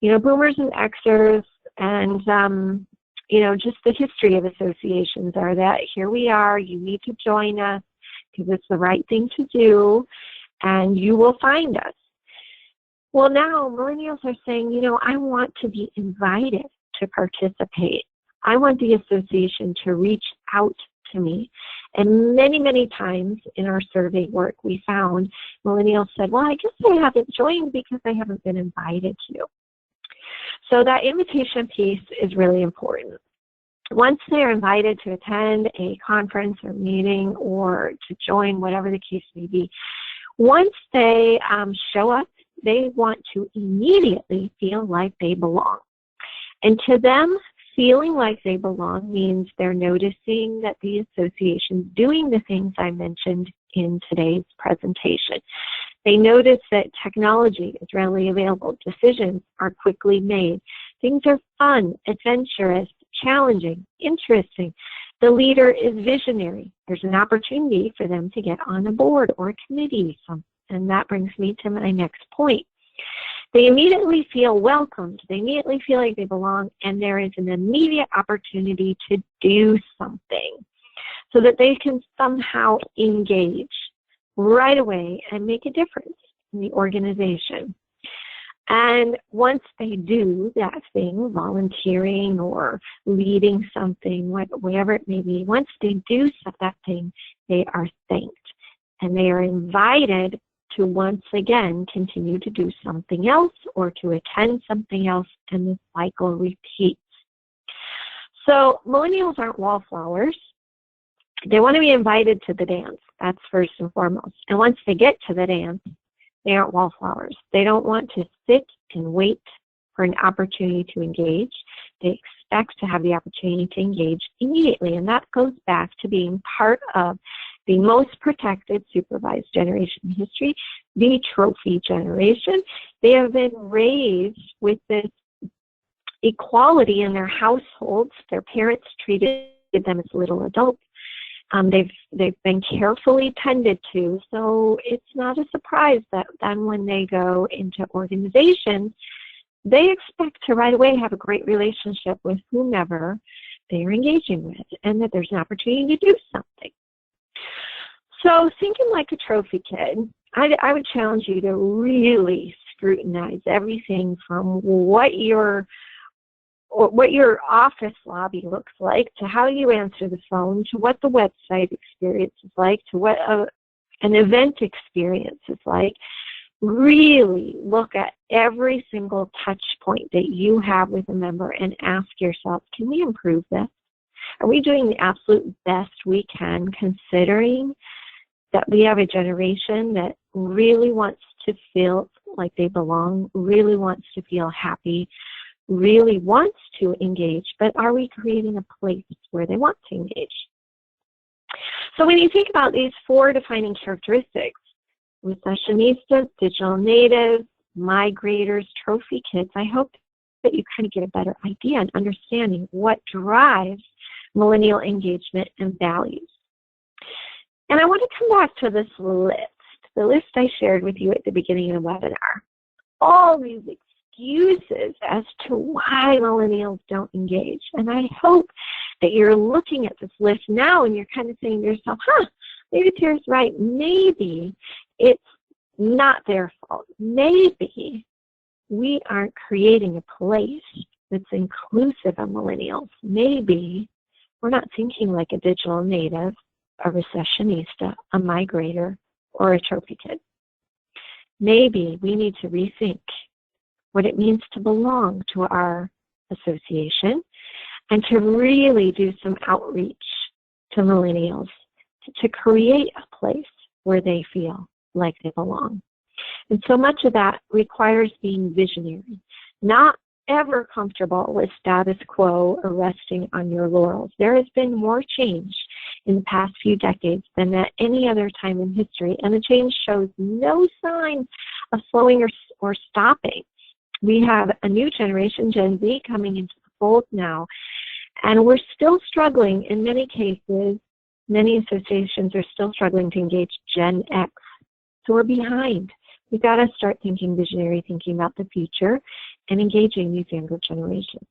You know, boomers and Xers and, you know, just the history of associations are that here we are, you need to join us because it's the right thing to do, and you will find us. Well, now millennials are saying, you know, I want to be invited to participate. I want the association to reach out to me. And many, many times in our survey work, we found millennials said, well, I guess I haven't joined because I haven't been invited to. So that invitation piece is really important. Once they're invited to attend a conference or meeting or to join, whatever the case may be, once they show up, they want to immediately feel like they belong. And to them, feeling like they belong means they're noticing that the association's doing the things I mentioned in today's presentation. They notice that technology is readily available. Decisions are quickly made. Things are fun, adventurous, challenging, interesting. The leader is visionary. There's an opportunity for them to get on a board or a committee. And that brings me to my next point. They immediately feel welcomed. They immediately feel like they belong, and there is an immediate opportunity to do something so that they can somehow engage right away and make a difference in the organization. And once they do that thing, volunteering or leading something, whatever it may be, once they do that thing, they are thanked. And they are invited to once again continue to do something else or to attend something else, and the cycle repeats. So millennials aren't wallflowers. They want to be invited to the dance. That's first and foremost. And once they get to the dance, they aren't wallflowers. They don't want to sit and wait for an opportunity to engage. they expect to have the opportunity to engage immediately. And that goes back to being part of the most protected supervised generation in history, the trophy generation. They have been raised with this equality in their households. Their parents treated them as little adults. They've been carefully tended to, so it's not a surprise that then when they go into organizations, they expect to right away have a great relationship with whomever they are engaging with, and that there's an opportunity to do something. So thinking like a trophy kid, I would challenge you to really scrutinize everything from what your office lobby looks like, to how you answer the phone, to what the website experience is like, to what an event experience is like. Really look at every single touch point that you have with a member and ask yourself, can we improve this? Are we doing the absolute best we can, considering that we have a generation that really wants to feel like they belong, really wants to feel happy, really wants to engage, but are we creating a place where they want to engage? So when you think about these 4 defining characteristics, recessionistas, digital natives, migrators, trophy kids, I hope that you kind of get a better idea and understanding what drives millennial engagement and values. And I want to come back to this list, the list I shared with you at the beginning of the webinar. All these excuses as to why millennials don't engage. And I hope that you're looking at this list now and you're kind of saying to yourself, maybe Tara's right. Maybe it's not their fault. Maybe we aren't creating a place that's inclusive of millennials. Maybe we're not thinking like a digital native, a recessionista, a migrator, or a trophy kid. Maybe we need to rethink what it means to belong to our association and to really do some outreach to millennials to create a place where they feel like they belong. And so much of that requires being visionary, not ever comfortable with status quo or resting on your laurels. There has been more change in the past few decades than at any other time in history, and the change shows no sign of slowing or stopping. We have a new generation, Gen Z, coming into the fold now, and we're still struggling in many cases. Many associations are still struggling to engage Gen X, so we're behind. We've got to start thinking visionary, thinking about the future, and engaging these younger generations.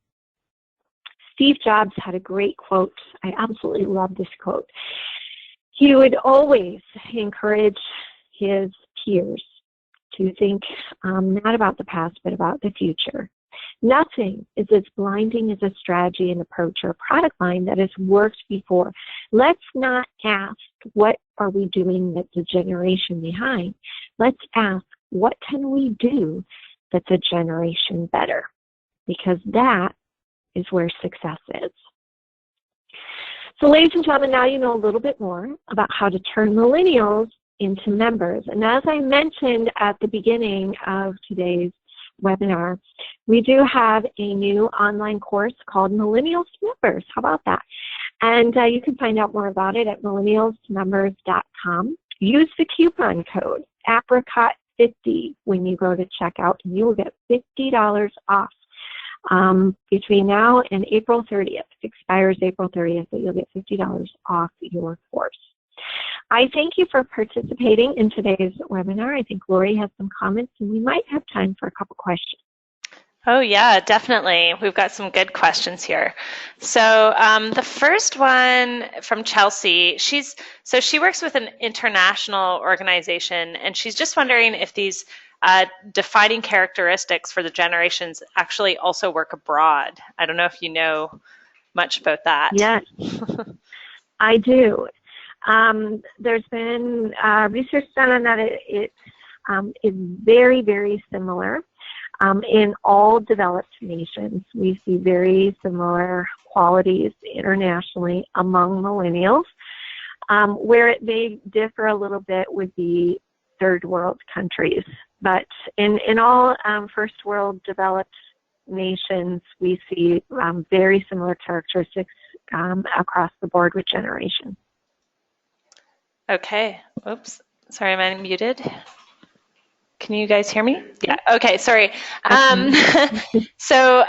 Steve Jobs had a great quote. I absolutely love this quote. He would always encourage his peers to think not about the past, but about the future. Nothing is as blinding as a strategy, an approach, or a product line that has worked before. Let's not ask, what are we doing that's a generation behind? Let's ask, what can we do that's a generation better? Because that is where success is. So ladies and gentlemen, now you know a little bit more about how to turn millennials into members. And as I mentioned at the beginning of today's webinar, we do have a new online course called Millennials to Members. How about that? And you can find out more about it at millennialsmembers.com. Use the coupon code apricot50 when you go to checkout, and you will get $50 off between now and April 30th. It expires April 30th, but you'll get $50 off your course. I thank you for participating in today's webinar. I think Lori has some comments, and we might have time for a couple questions. Oh, yeah, definitely. We've got some good questions here. So the first one from Chelsea, she works with an international organization, and she's just wondering if these defining characteristics for the generations actually also work abroad. I don't know if you know much about that. Yes, I do. There's been research done on that. It is very, very similar. In all developed nations, we see very similar qualities internationally among millennials. Where it may differ a little bit would be third world countries. But in all first world developed nations, we see very similar characteristics across the board with generation. Okay. Oops. Sorry, am I muted? Can you guys hear me? Yeah. Okay. Sorry. So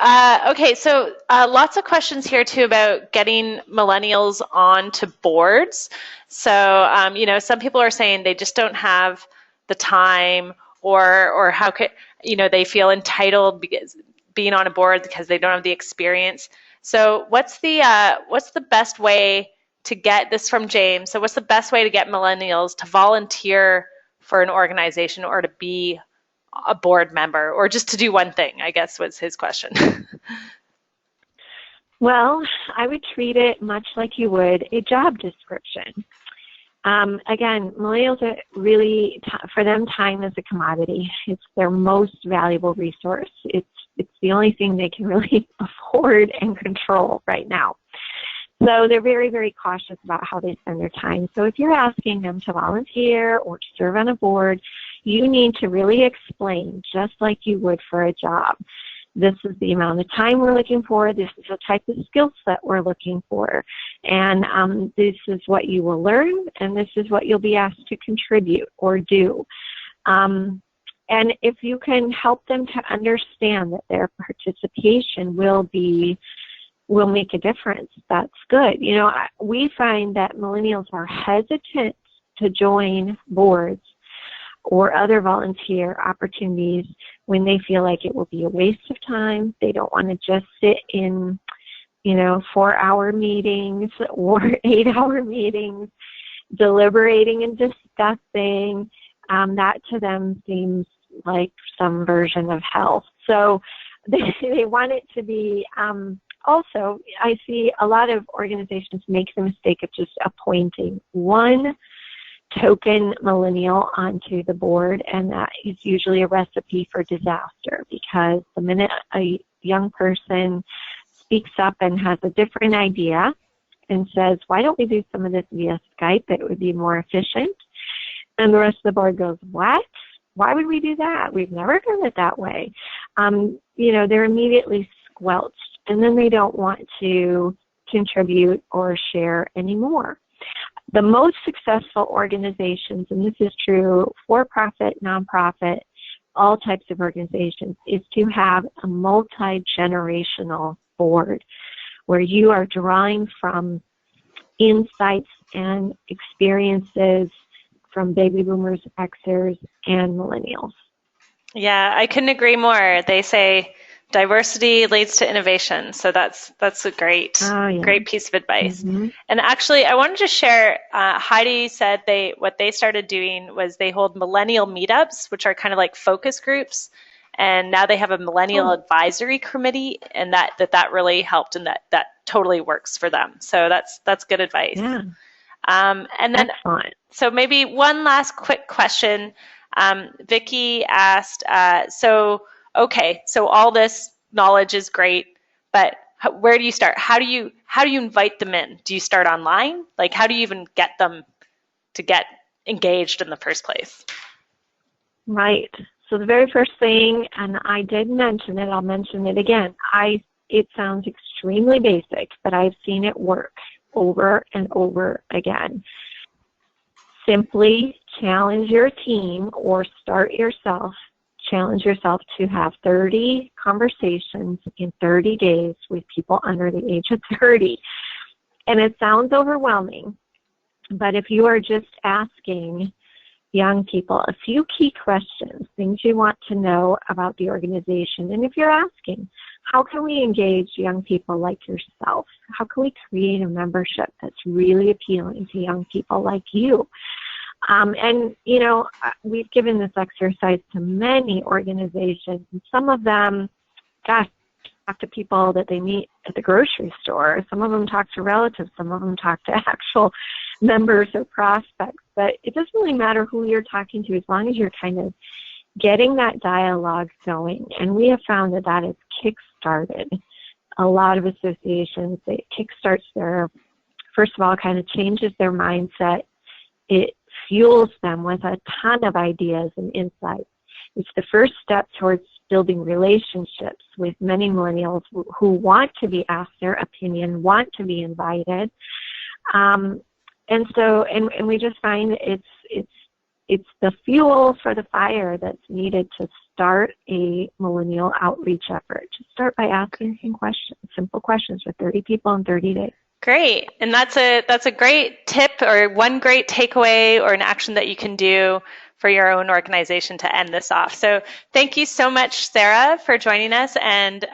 lots of questions here too about getting millennials onto boards. So, some people are saying they just don't have the time, or how could, they feel entitled because being on a board because they don't have the experience. So what's the best way to get this from James? So what's the best way to get millennials to volunteer for an organization or to be a board member, or just to do one thing, I guess was his question. Well, I would treat it much like you would a job description. Again, millennials are really, for them, time is a commodity. It's their most valuable resource. It's the only thing they can really afford and control right now. So they're very, very cautious about how they spend their time. So if you're asking them to volunteer or to serve on a board, you need to really explain, just like you would for a job. This is the amount of time we're looking for. This is the type of skill set we're looking for. And this is what you will learn, and this is what you'll be asked to contribute or do. And if you can help them to understand that their participation will make a difference, that's good. We find that millennials are hesitant to join boards or other volunteer opportunities when they feel like it will be a waste of time. They don't want to just sit in, 4-hour meetings or 8-hour meetings, deliberating and discussing. That to them seems like some version of hell. So they want it to be, also, I see a lot of organizations make the mistake of just appointing one token millennial onto the board, and that is usually a recipe for disaster, because the minute a young person speaks up and has a different idea and says, why don't we do some of this via Skype, it would be more efficient, and the rest of the board goes, what? Why would we do that? We've never done it that way. They're immediately squelched, and then they don't want to contribute or share anymore. The most successful organizations, and this is true for-profit, nonprofit, all types of organizations, is to have a multi-generational board where you are drawing from insights and experiences from baby boomers, Xers, and millennials. Yeah, I couldn't agree more. They say diversity leads to innovation. So that's a great piece of advice. Mm-hmm. And actually, I wanted to share, Heidi said what they started doing was they hold millennial meetups, which are kind of like focus groups. And now they have a millennial advisory committee, and that really helped, and that totally works for them. So that's good advice. Yeah. And then, excellent. So maybe one last quick question. Vicki asked, so all this knowledge is great, but where do you start? How do you invite them in? Do you start online? Like, how do you even get them to get engaged in the first place? Right. So the very first thing, and I did mention it, I'll mention it again. It sounds extremely basic, but I've seen it work over and over again. Simply challenge your team or start yourself. Challenge yourself to have 30 conversations in 30 days with people under the age of 30. And it sounds overwhelming, but if you are just asking young people a few key questions, things you want to know about the organization, and if you're asking, how can we engage young people like yourself? How can we create a membership that's really appealing to young people like you? We've given this exercise to many organizations, and some of them, talk to people that they meet at the grocery store. Some of them talk to relatives. Some of them talk to actual members or prospects. But it doesn't really matter who you're talking to as long as you're kind of getting that dialogue going. And we have found that has kick-started a lot of associations. It kick-starts first of all, kind of changes their mindset. It fuels them with a ton of ideas and insights. It's the first step towards building relationships with many millennials who want to be asked their opinion, want to be invited. And we just find it's the fuel for the fire that's needed to start a millennial outreach effort. Just start by asking some questions, simple questions for 30 people in 30 days. Great. And that's a great tip, or one great takeaway, or an action that you can do for your own organization to end this off. So thank you so much, Sarah, for joining us. And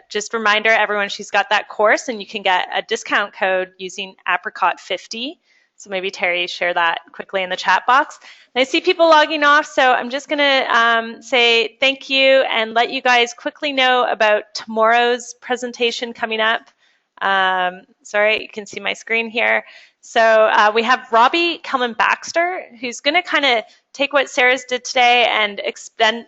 just reminder everyone, she's got that course, and you can get a discount code using Apricot50. So maybe Terry, share that quickly in the chat box. And I see people logging off, so I'm just going to say thank you and let you guys quickly know about tomorrow's presentation coming up. Sorry, you can see my screen here. So we have Robbie Kelman-Baxter, who's going to kind of take what Sarah's did today and expand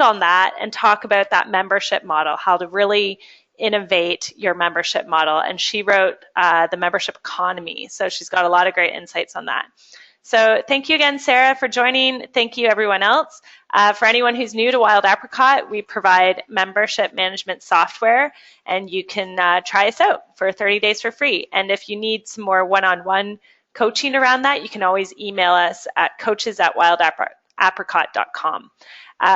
on that and talk about that membership model, how to really innovate your membership model. And she wrote the membership economy. So she's got a lot of great insights on that. So thank you again, Sarah, for joining. Thank you, everyone else. For anyone who's new to Wild Apricot, we provide membership management software, and you can try us out for 30 days for free. And if you need some more one-on-one coaching around that, you can always email us at coaches@wildapricot.com.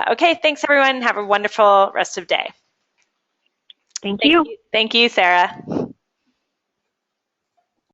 Okay, thanks, everyone. Have a wonderful rest of the day. Thank you. Thank you, Sarah.